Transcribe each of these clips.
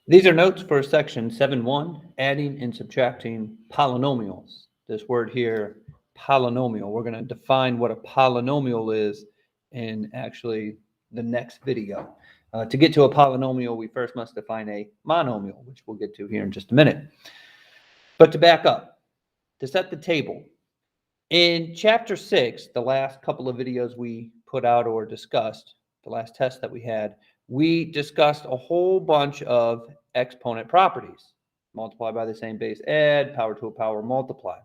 These are notes for section 7.1, adding and subtracting polynomials. This word here, polynomial, we're going to define what a polynomial is in actually the next video. To get to a polynomial, we first must define a monomial, which we'll get to here in just a minute. But to back up, to set the table, in chapter 6, the last couple of videos we put out or discussed, the last test that we discussed a whole bunch of exponent properties. Multiply by the same base, add, power to a power, multiply.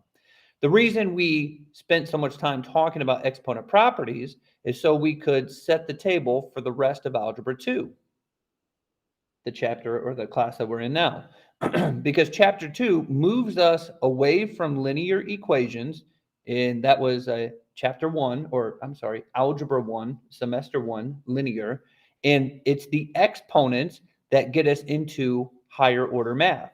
The reason we spent so much time talking about exponent properties is so we could set the table for the rest of Algebra 2, the chapter or the class that we're in now. Because chapter 2 moves us away from linear equations, and that was chapter 1, or I'm sorry, Algebra 1, semester 1, linear, and it's the exponents that get us into higher order math.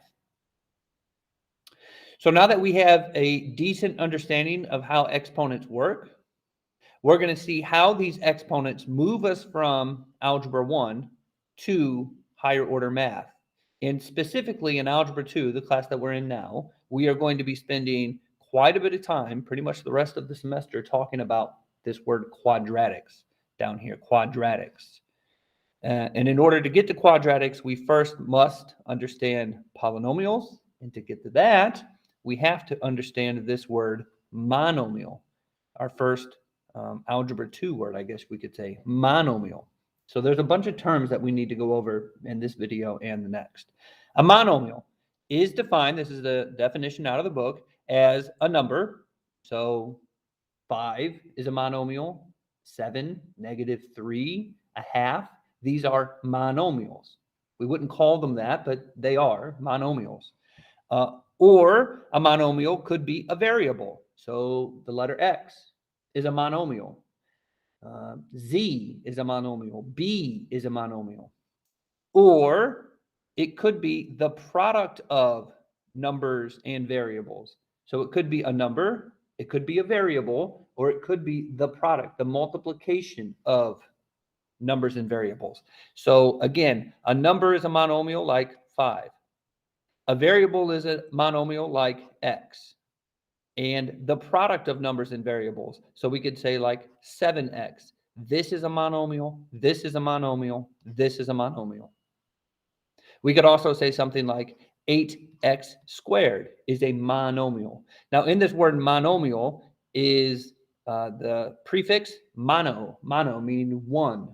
So now that we have a decent understanding of how exponents work, we're going to see how these exponents move us from Algebra 1 to higher order math. And specifically in Algebra 2, the class that we're in now, we are going to be spending quite a bit of time, pretty much the rest of the semester, talking about this word quadratics down here, quadratics. And in order to get to quadratics, we first must understand polynomials. And to get to that, we have to understand this word monomial, our first Algebra 2 word, I guess we could say, monomial. So there's a bunch of terms that we need to go over in this video and the next. A monomial is defined, this is the definition out of the book, as a number. So 5 is a monomial, 7, -3, a half. These are monomials. We wouldn't call them that, but they are monomials. Or a monomial could be a variable. So the letter X is a monomial. Z is a monomial. B is a monomial. Or it could be the product of numbers and variables. So it could be a number, it could be a variable, or it could be the product, the multiplication of numbers and variables. So again, a number is a monomial like 5. A variable is a monomial like X. And the product of numbers and variables. So we could say like 7x. This is a monomial. This is a monomial. This is a monomial. We could also say something like 8x squared is a monomial. Now, in this word monomial is the prefix mono, meaning one.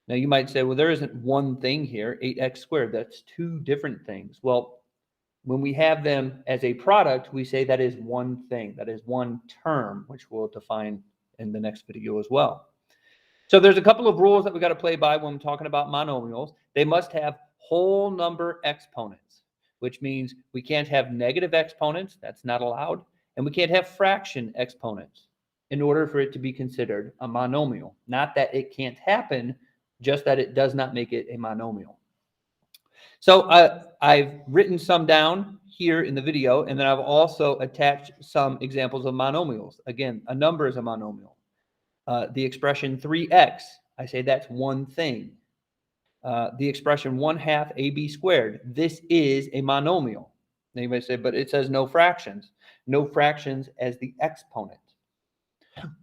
Now, you might say, well, there isn't one thing here, 8x squared. That's two different things. Well, when we have them as a product, we say that is one thing, that is one term, which we'll define in the next video as well. So there's a couple of rules that we got to play by when we're talking about monomials. They must have whole number exponents, which means we can't have negative exponents. That's not allowed. And we can't have fraction exponents in order for it to be considered a monomial. Not that it can't happen, just that it does not make it a monomial. So I've written some down here in the video, and then I've also attached some examples of monomials. Again, a number is a monomial. The expression 3x, I say that's one thing. The expression 1/2 AB squared, this is a monomial. Now you may say, but it says no fractions. No fractions as the exponent.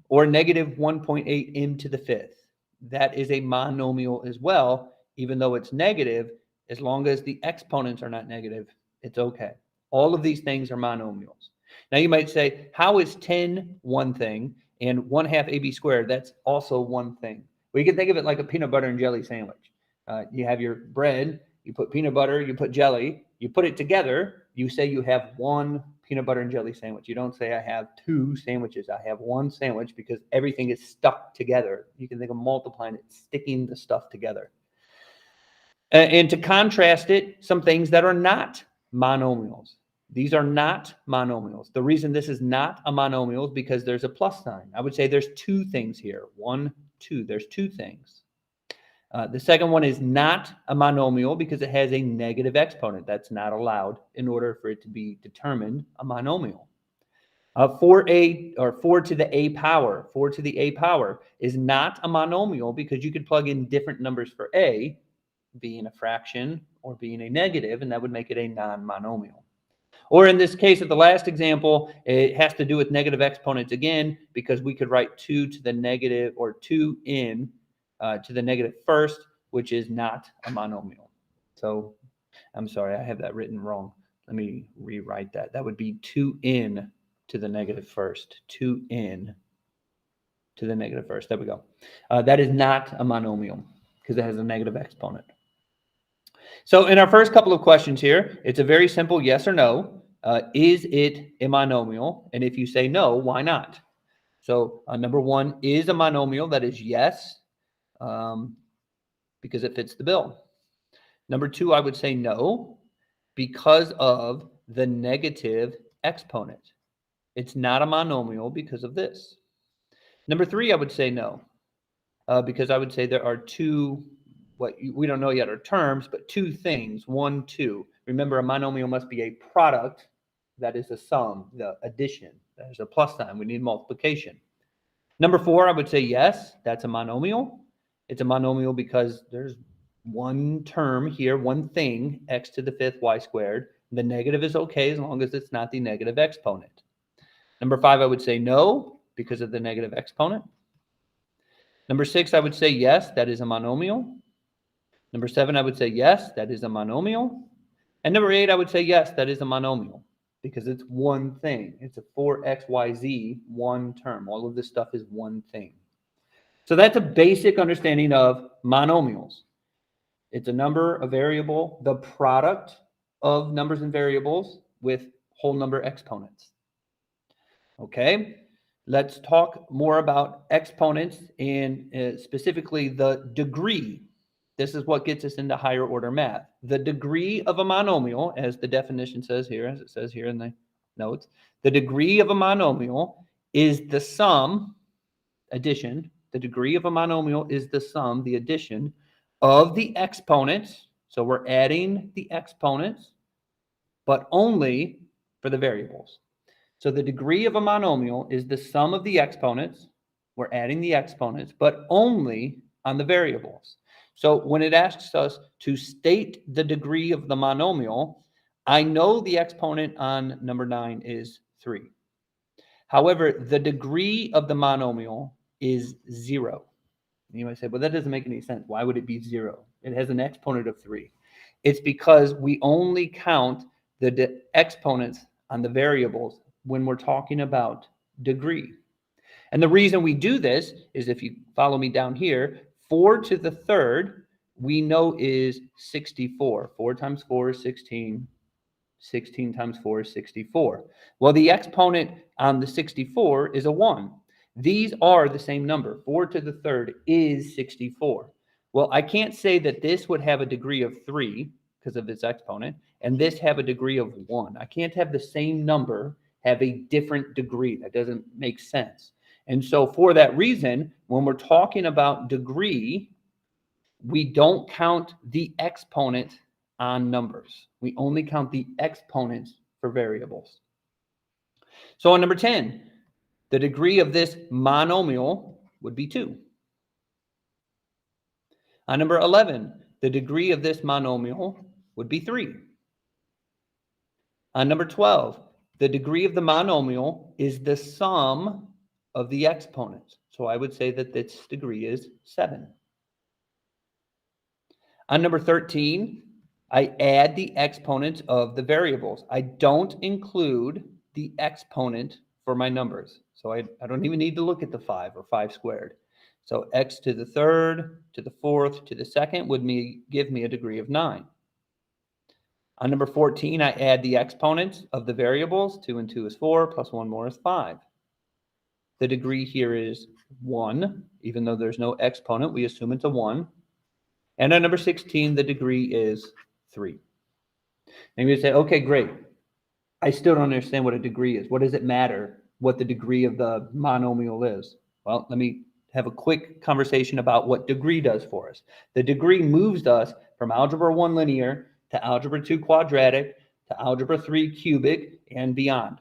Or negative 1.8 m to the 5th. That is a monomial as well, even though it's negative. As long as the exponents are not negative, it's okay. All of these things are monomials. Now you might say, how is 10 one thing and 1/2 AB squared? That's also one thing. Well, you can think of it like a peanut butter and jelly sandwich. You have your bread, you put peanut butter, you put jelly, you put it together, you say you have one peanut butter and jelly sandwich. You don't say I have two sandwiches. I have one sandwich because everything is stuck together. You can think of multiplying it, sticking the stuff together. And to contrast it, some things that are not monomials. These are not monomials. The reason this is not a monomial is because there's a plus sign. I would say there's two things here. 1, 2. There's two things. The second one is not a monomial because it has a negative exponent. That's not allowed in order for it to be determined a monomial. 4 to the a power. 4 to the a power is not a monomial because you could plug in different numbers for a. being a fraction or being a negative, and that would make it a non-monomial. Or in this case of the last example, it has to do with negative exponents again, because we could write 2 to the negative or 2n to the negative first, which is not a monomial. So I'm sorry, I have that written wrong. Let me rewrite that. That would be 2n to the negative first. 2n to the negative first. There we go. That is not a monomial because it has a negative exponent. So in our first couple of questions here, it's a very simple yes or no. Is it a monomial? And if you say no, why not? So number one is a monomial. That is yes, because it fits the bill. Number two, I would say no, because of the negative exponent. It's not a monomial because of this. Number three, I would say no, because I would say there are two, we don't know yet are terms, but two things, 1, 2. Remember, a monomial must be a product. That is a sum, the addition. There's a plus sign. We need multiplication. Number four, I would say yes, that's a monomial. It's a monomial because there's one term here, one thing, x to the fifth y squared. The negative is okay as long as it's not the negative exponent. Number five, I would say no because of the negative exponent. Number six, I would say yes, that is a monomial. Number seven, I would say yes, that is a monomial. And number eight, I would say yes, that is a monomial because it's one thing. It's a 4xyz, one term. All of this stuff is one thing. So that's a basic understanding of monomials. It's a number, a variable, the product of numbers and variables with whole number exponents. Okay, let's talk more about exponents and specifically the degree. This is what gets us into higher order math. The degree of a monomial, as the definition says here, as it says here in the notes, the degree of a monomial is the sum, addition. The degree of a monomial is the sum, the addition of the exponents. So we're adding the exponents, but only for the variables. So the degree of a monomial is the sum of the exponents. We're adding the exponents, but only on the variables. So when it asks us to state the degree of the monomial, I know the exponent on number 9 is 3. However, the degree of the monomial is 0. You might say, well, that doesn't make any sense. Why would it be 0? It has an exponent of 3. It's because we only count the exponents on the variables when we're talking about degree. And the reason we do this is, if you follow me down here, 4 to the third, we know is 64. 4 times 4 is 16. 16 times 4 is 64. Well, the exponent on the 64 is a 1. These are the same number. 4 to the third is 64. Well, I can't say that this would have a degree of 3 because of its exponent, and this have a degree of 1. I can't have the same number have a different degree. That doesn't make sense. And so for that reason, when we're talking about degree, we don't count the exponent on numbers. We only count the exponents for variables. So on number 10, the degree of this monomial would be 2. On number 11, the degree of this monomial would be 3. On number 12, the degree of the monomial is the sum of the exponents. So I would say that this degree is 7. On number 13, I add the exponents of the variables. I don't include the exponent for my numbers. So I don't even need to look at the 5 or 5 squared. So x to the third, to the fourth, to the second would give me a degree of 9. On number 14, I add the exponents of the variables. 2 and 2 is 4, plus 1 more is 5. The degree here is 1. Even though there's no exponent, we assume it's a 1. And on number 16, the degree is 3. And you say, okay, great. I still don't understand what a degree is. What does it matter what the degree of the monomial is? Well, let me have a quick conversation about what degree does for us. The degree moves us from algebra 1 linear to algebra 2 quadratic to algebra 3 cubic and beyond.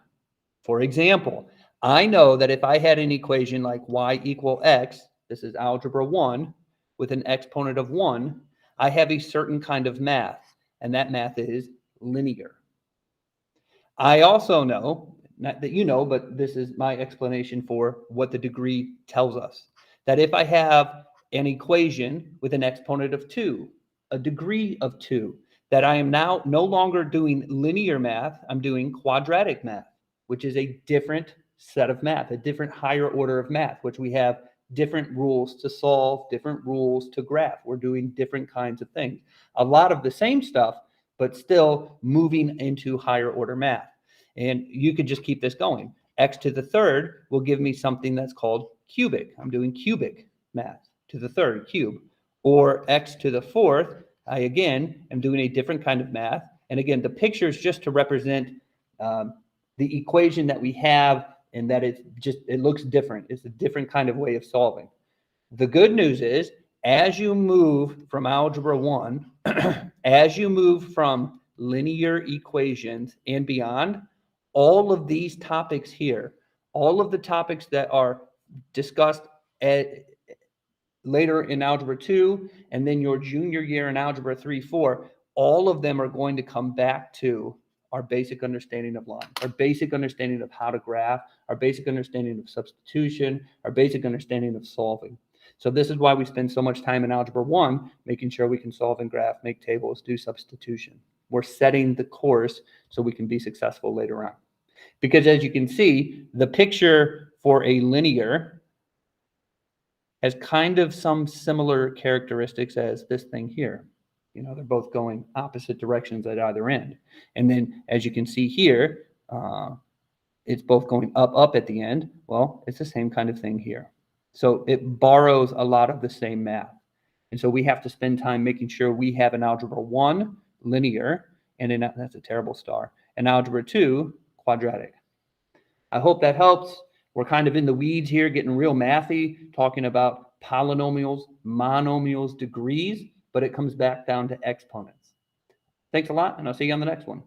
For example, I know that if I had an equation like y equal x, this is algebra 1, with an exponent of 1, I have a certain kind of math, and that math is linear. I also know, not that you know, but this is my explanation for what the degree tells us, that if I have an equation with an exponent of 2, a degree of 2, that I am now no longer doing linear math, I'm doing quadratic math, which is a different set of math, a different higher order of math, which we have different rules to solve, different rules to graph. We're doing different kinds of things. A lot of the same stuff, but still moving into higher order math. And you could just keep this going. X to the third will give me something that's called cubic. I'm doing cubic math to the third cube. Or X to the fourth, I again am doing a different kind of math. And again, the picture is just to represent the equation that we have, and that it looks different. It's a different kind of way of solving. The good news is, as you move from algebra 1, as you move from linear equations and beyond, all of these topics here, all of the topics that are discussed later in algebra 2, and then your junior year in algebra 3, 4, all of them are going to come back to our basic understanding of lines, our basic understanding of how to graph, our basic understanding of substitution, our basic understanding of solving. So this is why we spend so much time in algebra 1 making sure we can solve and graph, make tables, do substitution. We're setting the course so we can be successful later on. Because as you can see, the picture for a linear has kind of some similar characteristics as this thing here. You know, they're both going opposite directions at either end. And then as you can see here, it's both going up, up at the end. Well, it's the same kind of thing here. So it borrows a lot of the same math. And so we have to spend time making sure we have an algebra 1 linear, and that's a terrible star, an algebra 2 quadratic. I hope that helps. We're kind of in the weeds here, getting real mathy, talking about polynomials, monomials, degrees, but it comes back down to exponents. Thanks a lot, and I'll see you on the next one.